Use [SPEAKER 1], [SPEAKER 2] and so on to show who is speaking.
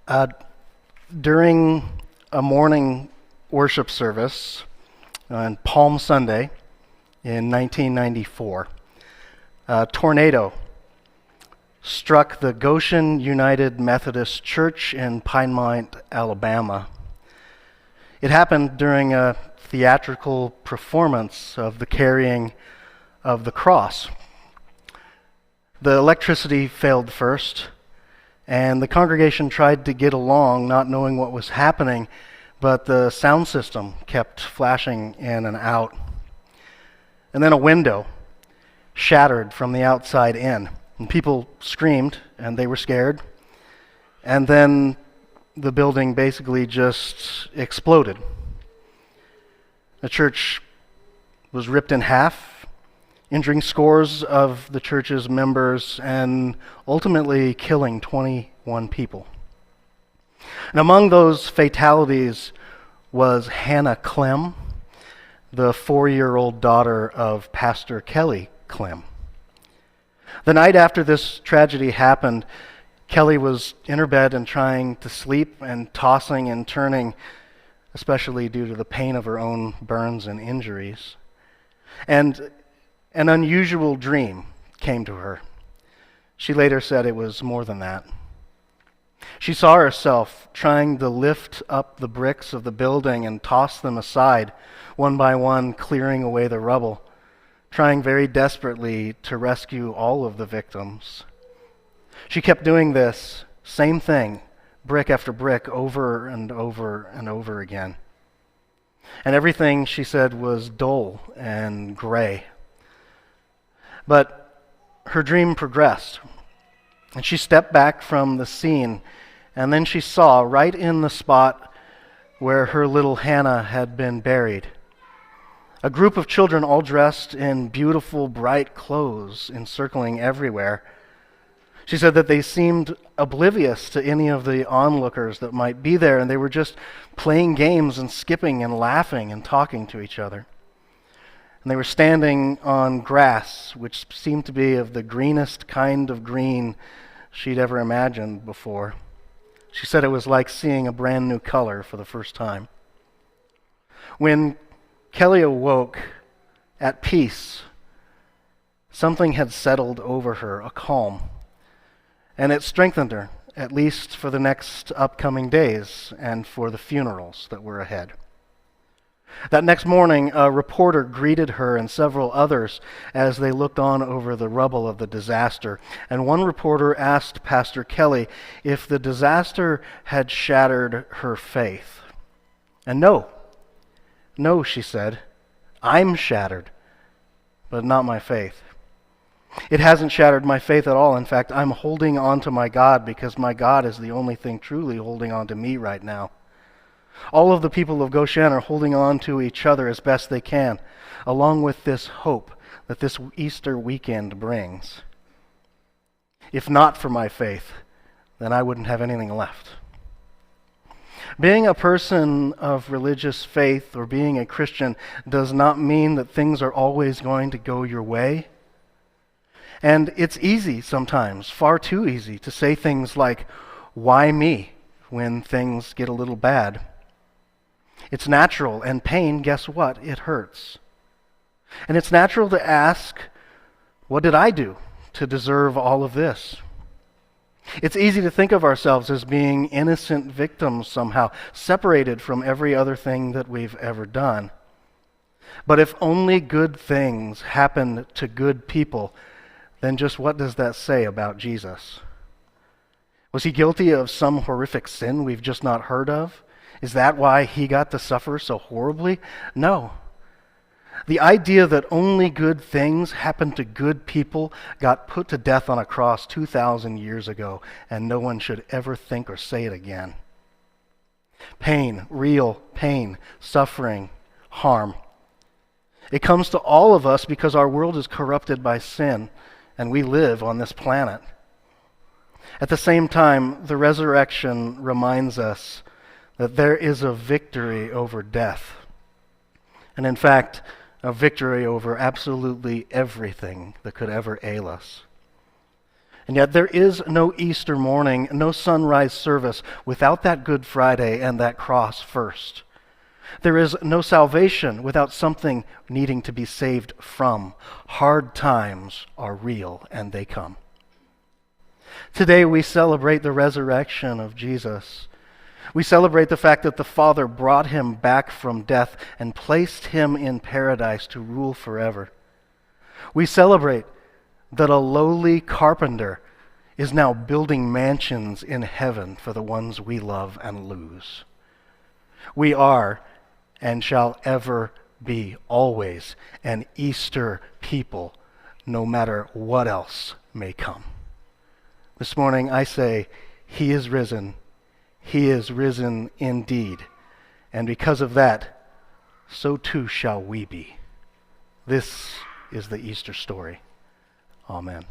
[SPEAKER 1] Uh, During a morning worship service on Palm Sunday in 1994, a tornado struck the Goshen United Methodist Church in Pinemont, Alabama. It happened during a theatrical performance of the carrying of the cross. The electricity failed first, and the congregation tried to get along, not knowing what was happening, but the sound system kept flashing in and out. And then a window shattered from the outside in, and people screamed, and they were scared. And then the building basically just exploded. The church was ripped in half, injuring scores of the church's members and ultimately killing 21 people. And among those fatalities was Hannah Clem, the 4-year-old daughter of Pastor Kelly Clem. The night after this tragedy happened, Kelly was in her bed and trying to sleep and tossing and turning, especially due to the pain of her own burns and injuries. And an unusual dream came to her. She later said it was more than that. She saw herself trying to lift up the bricks of the building and toss them aside, one by one, clearing away the rubble, trying very desperately to rescue all of the victims. She kept doing this same thing, brick after brick, over and over and over again. And everything, she said, was dull and gray. But her dream progressed, and she stepped back from the scene, and then she saw right in the spot where her little Hannah had been buried a group of children all dressed in beautiful, bright clothes encircling everywhere. She said that they seemed oblivious to any of the onlookers that might be there, and they were just playing games and skipping and laughing and talking to each other. And they were standing on grass, which seemed to be of the greenest kind of green she'd ever imagined before. She said it was like seeing a brand new color for the first time. When Kelly awoke at peace, something had settled over her, a calm. And it strengthened her, at least for the next upcoming days and for the funerals that were ahead. That next morning, a reporter greeted her and several others as they looked on over the rubble of the disaster. And one reporter asked Pastor Kelly if the disaster had shattered her faith. And no, she said, I'm shattered, but not my faith. It hasn't shattered my faith at all. In fact, I'm holding on to my God because my God is the only thing truly holding on to me right now. All of the people of Goshen are holding on to each other as best they can, along with this hope that this Easter weekend brings. If not for my faith, then I wouldn't have anything left. Being a person of religious faith or being a Christian does not mean that things are always going to go your way. And it's easy sometimes, far too easy, to say things like, "Why me?" when things get a little bad. It's natural, and pain, guess what? It hurts. And it's natural to ask, what did I do to deserve all of this? It's easy to think of ourselves as being innocent victims somehow, separated from every other thing that we've ever done. But if only good things happen to good people, then just what does that say about Jesus? Was he guilty of some horrific sin we've just not heard of? Is that why he got to suffer so horribly? No. The idea that only good things happen to good people got put to death on a cross 2,000 years ago, and no one should ever think or say it again. Pain, real pain, suffering, harm. It comes to all of us because our world is corrupted by sin, and we live on this planet. At the same time, the resurrection reminds us that there is a victory over death. And in fact, a victory over absolutely everything that could ever ail us. And yet there is no Easter morning, no sunrise service without that Good Friday and that cross first. There is no salvation without something needing to be saved from. Hard times are real, and they come. Today we celebrate the resurrection of Jesus. We celebrate the fact that the Father brought him back from death and placed him in paradise to rule forever. We celebrate that a lowly carpenter is now building mansions in heaven for the ones we love and lose. We are, and shall ever be, always an Easter people, no matter what else may come. This morning I say, He is risen. He is risen indeed. And because of that, so too shall we be. This is the Easter story. Amen.